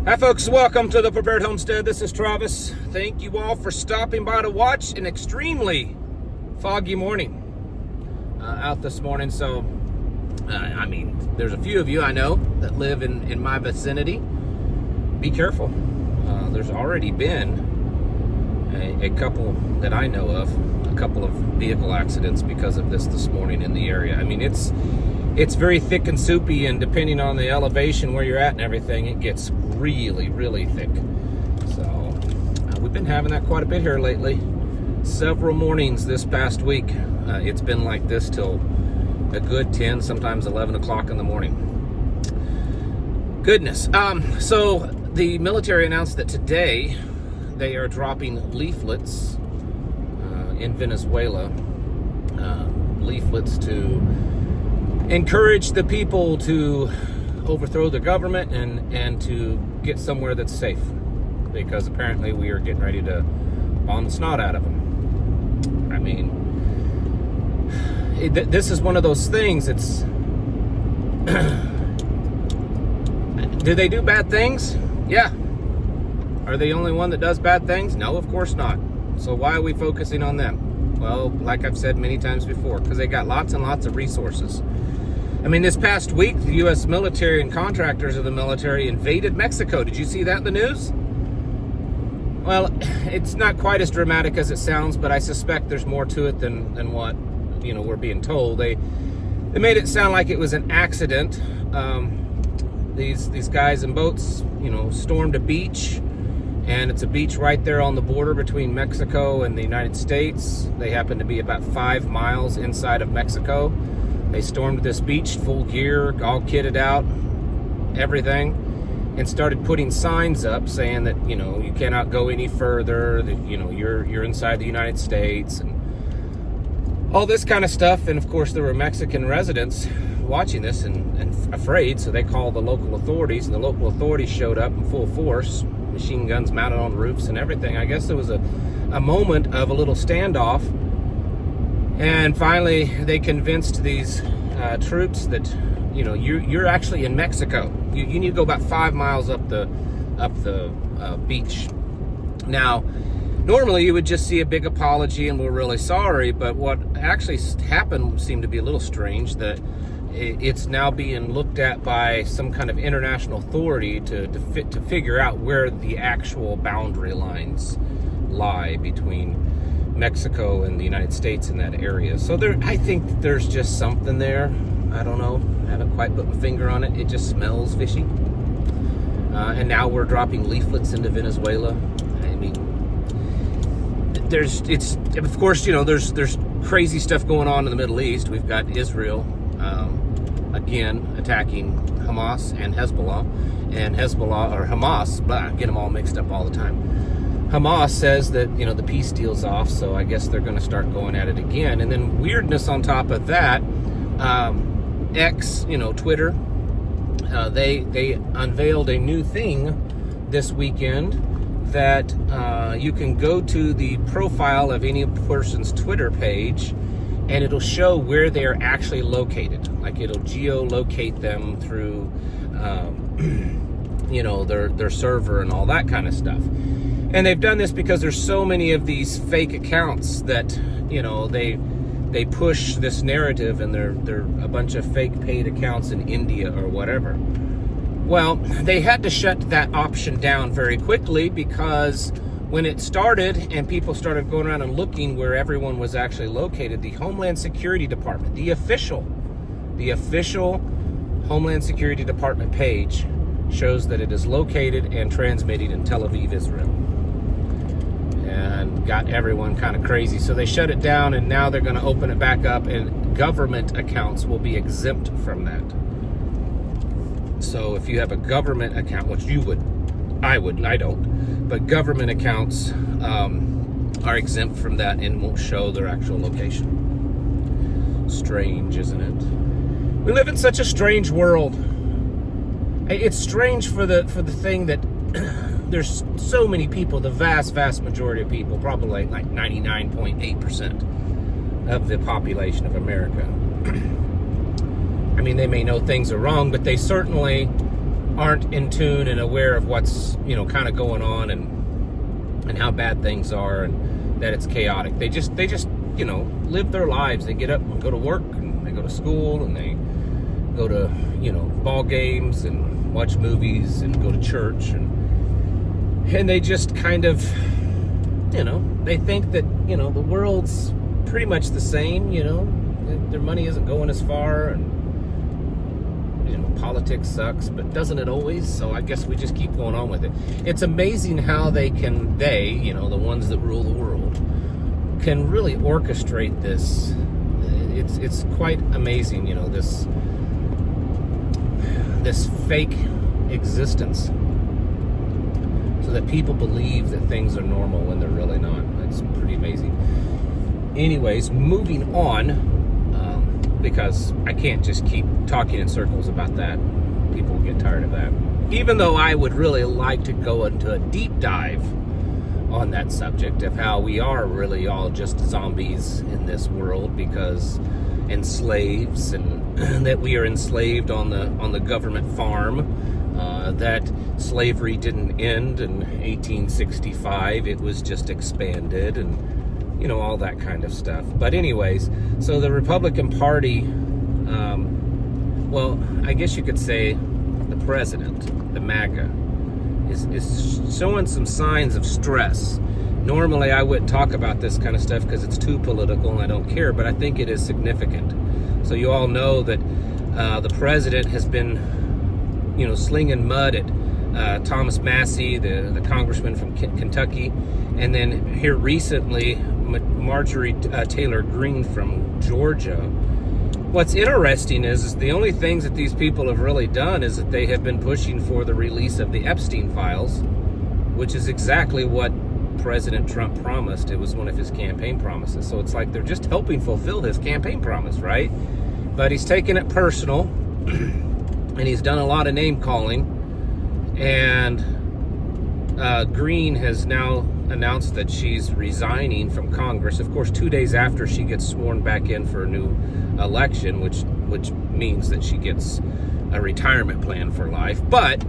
Hi folks, welcome to the Prepared Homestead. This is Travis. Thank you all for stopping by to watch an extremely foggy morning out this morning. So, there's a few of you I know that live in my vicinity. Be careful. There's already been a couple that I know of, a couple of vehicle accidents because of this morning in the area. I mean, it's very thick and soupy, and depending on the elevation where you're at and everything, it gets really thick. So we've been having that quite a bit here lately. Several mornings this past week, it's been like this till a good 10, sometimes 11 o'clock in the morning. Goodness. So the military announced that today they are dropping leaflets in Venezuela, leaflets to encourage the people to overthrow the government and to get somewhere that's safe, because apparently we are getting ready to bomb the snot out of them. I mean, this is one of those things. It's do they do bad things? Yeah. Are they the only one that does bad things? No, of course not. So why are we focusing on them? Well, like I've said many times before, because they got lots and lots of resources. I mean, this past week, the U.S. military and contractors of the military invaded Mexico. Did you see that in the news? Well, it's not quite as dramatic as it sounds, but I suspect there's more to it than what, we're being told. They made it sound like it was an accident. These guys in boats, stormed a beach, and it's a beach right there on the border between Mexico and the United States. They happen to be about 5 miles inside of Mexico. They stormed this beach, full gear, all kitted out, everything, and started putting signs up saying that, you cannot go any further, that, you're inside the United States, and all this kind of stuff. And of course, there were Mexican residents watching this and afraid, so they called the local authorities, and the local authorities showed up in full force, machine guns mounted on roofs and everything. I guess there was a moment of a little standoff. And finally, they convinced these troops that, you're actually in Mexico. You need to go about 5 miles up the beach. Now, normally you would just see a big apology and we're really sorry, but what actually happened seemed to be a little strange, that it's now being looked at by some kind of international authority to figure out where the actual boundary lines lie between Mexico and the United States in that area. So I think there's just something there. I don't know. I haven't quite put my finger on it. It just smells fishy. And now we're dropping leaflets into Venezuela. I mean, there's crazy stuff going on in the Middle East. We've got Israel again attacking Hamas and Hezbollah, and Hezbollah or Hamas, but I get them all mixed up all the time. Hamas says that, the peace deal's off, so I guess they're going to start going at it again. And then weirdness on top of that, X, Twitter, they unveiled a new thing this weekend that you can go to the profile of any person's Twitter page, and it'll show where they're actually located. Like, it'll geolocate them through, their server and all that kind of stuff. And they've done this because there's so many of these fake accounts that, they push this narrative, and they're a bunch of fake paid accounts in India or whatever. Well, they had to shut that option down very quickly, because when it started and people started going around and looking where everyone was actually located, the Homeland Security Department, the official Homeland Security Department page shows that it is located and transmitting in Tel Aviv, Israel. And got everyone kind of crazy. So they shut it down, and now they're going to open it back up, and government accounts will be exempt from that. So if you have a government account, which I don't, but government accounts are exempt from that and won't show their actual location. Strange, isn't it? We live in such a strange world. It's strange for the thing that there's so many people, the vast majority of people, probably like 99.8% of the population of America. I mean, they may know things are wrong, but they certainly aren't in tune and aware of what's, kind of going on and how bad things are and that it's chaotic. They just live their lives. They get up and go to work and they go to school and they go to, ball games and watch movies and go to church and they just kind of, they think that, the world's pretty much the same, their money isn't going as far and, politics sucks, but doesn't it always? So I guess we just keep going on with it. It's amazing how they, the ones that rule the world, can really orchestrate this. It's quite amazing, this fake existence, so that people believe that things are normal when they're really not. It's pretty amazing. Anyways, moving on, because I can't just keep talking in circles about that. People get tired of that. Even though I would really like to go into a deep dive on that subject of how we are really all just zombies in this world, because slaves, and that we are enslaved on the government farm. That slavery didn't end in 1865. It was just expanded and all that kind of stuff. But anyways, so the Republican Party, well, I guess you could say the president, the MAGA, is showing some signs of stress. Normally, I wouldn't talk about this kind of stuff because it's too political and I don't care, but I think it is significant. So you all know that the president has been, slinging mud at Thomas Massey, the congressman from Kentucky, and then here recently, Marjorie Taylor Greene from Georgia. What's interesting is the only things that these people have really done is that they have been pushing for the release of the Epstein files, which is exactly what President Trump promised. It was one of his campaign promises. So it's like they're just helping fulfill his campaign promise, right? But he's taken it personal, and he's done a lot of name calling, and Greene has now announced that she's resigning from Congress, of course 2 days after she gets sworn back in for a new election, which means that she gets a retirement plan for life. But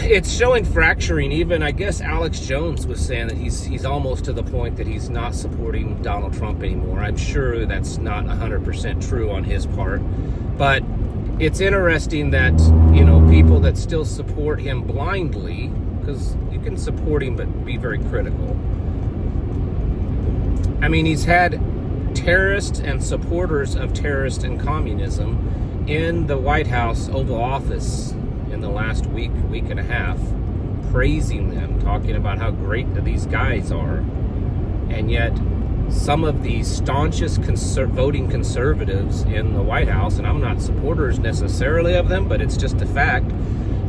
it's showing fracturing. Even, I guess, Alex Jones was saying that he's almost to the point that he's not supporting Donald Trump anymore. I'm sure that's not 100% true on his part, but it's interesting that, people that still support him blindly, because you can support him but be very critical. I mean, he's had terrorists and supporters of terrorists and communism in the White House Oval Office in the last week and a half, praising them, talking about how great these guys are. And yet, some of the staunchest voting conservatives in the White House, and I'm not supporters necessarily of them, but it's just a fact,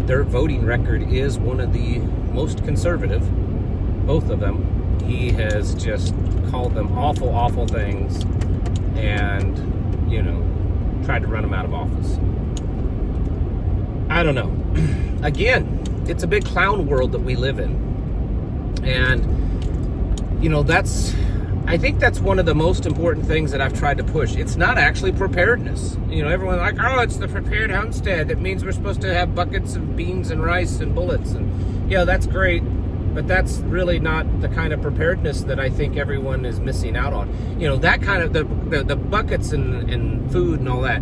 their voting record is one of the most conservative, both of them. He has just called them awful, awful things and, tried to run them out of office. I don't know. Again, it's a big clown world that we live in. And, I think that's one of the most important things that I've tried to push. It's not actually preparedness. Everyone's like, oh, it's the prepared homestead. That means we're supposed to have buckets of beans and rice and bullets. And yeah, that's great. But that's really not the kind of preparedness that I think everyone is missing out on. That kind of, the buckets and food and all that,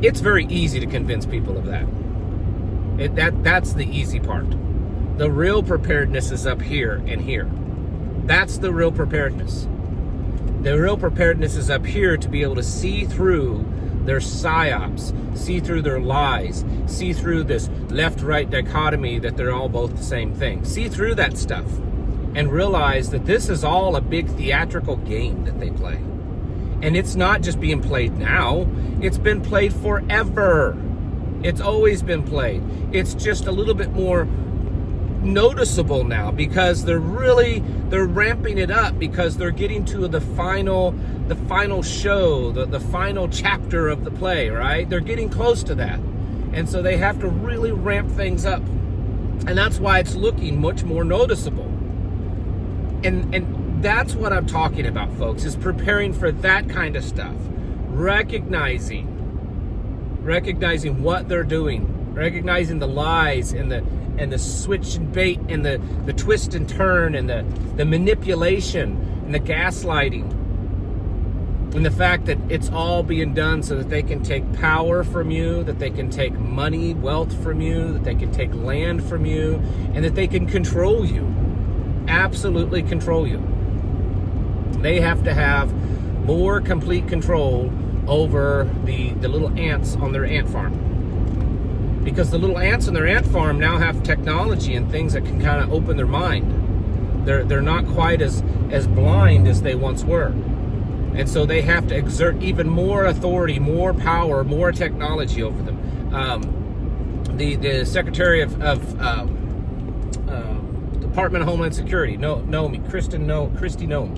it's very easy to convince people of that. That's the easy part. The real preparedness is up here and here. That's the real preparedness. The real preparedness is up here to be able to see through their psyops, see through their lies, see through this left-right dichotomy that they're all both the same thing. See through that stuff and realize that this is all a big theatrical game that they play. And it's not just being played now. It's been played forever. It's always been played. It's just a little bit more noticeable now because they're ramping it up because they're getting to the final show, the final chapter of the play, right? They're getting close to that. And so they have to really ramp things up. And that's why it's looking much more noticeable. And that's what I'm talking about, folks, is preparing for that kind of stuff. Recognizing recognizing what they're doing, recognizing the lies and the switch and bait and the twist and turn and the manipulation and the gaslighting, and the fact that it's all being done so that they can take power from you, that they can take money, wealth from you, that they can take land from you, and that they can control you, absolutely control you. They have to have more complete control over the little ants on their ant farm. Because the little ants on their ant farm now have technology and things that can kind of open their mind. They're not quite as blind as they once were. And so they have to exert even more authority, more power, more technology over them. The Secretary of Department of Homeland Security, Kristi Noem,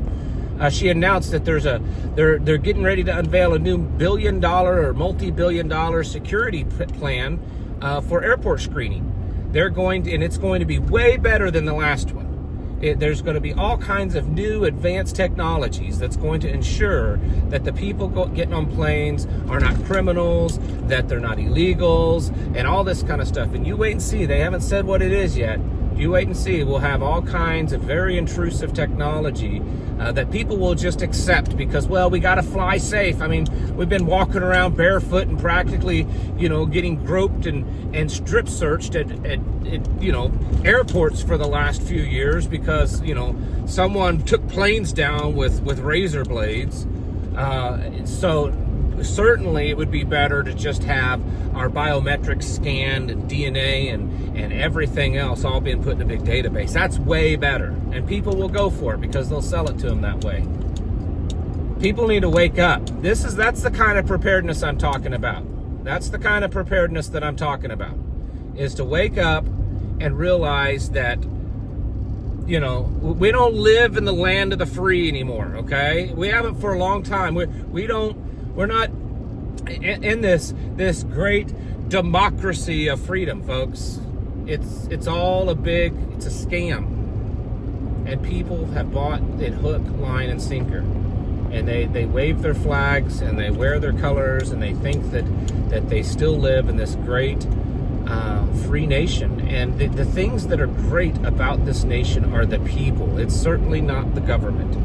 she announced that they're getting ready to unveil a new billion-dollar or multi-billion-dollar security plan for airport screening. And it's going to be way better than the last one. There's going to be all kinds of new advanced technologies that's going to ensure that the people getting on planes are not criminals, that they're not illegals, and all this kind of stuff. And you wait and see. They haven't said what it is yet. You wait and see. We'll have all kinds of very intrusive technology that people will just accept because, well, we got to fly safe. I mean, we've been walking around barefoot and practically, getting groped and strip searched at airports for the last few years because, someone took planes down with razor blades. So certainly it would be better to just have our biometrics scanned and DNA and everything else all being put in a big database. That's way better. And people will go for it because they'll sell it to them that way. People need to wake up. That's the kind of preparedness I'm talking about. That's the kind of preparedness that I'm talking about, is to wake up and realize that, we don't live in the land of the free anymore, okay? We haven't for a long time. We're not in this great democracy of freedom, folks. It's all it's a scam. And people have bought it hook, line, and sinker. And they wave their flags and they wear their colors and they think that they still live in this great free nation. And the things that are great about this nation are the people. It's certainly not the government.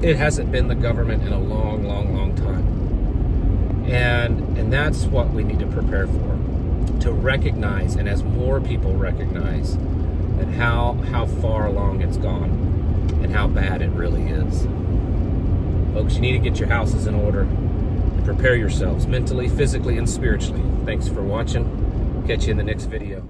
It hasn't been the government in a long, long, long time. And that's what we need to prepare for, to recognize, and as more people recognize, that how far along it's gone and how bad it really is. Folks, you need to get your houses in order and prepare yourselves mentally, physically, and spiritually. Thanks for watching. Catch you in the next video.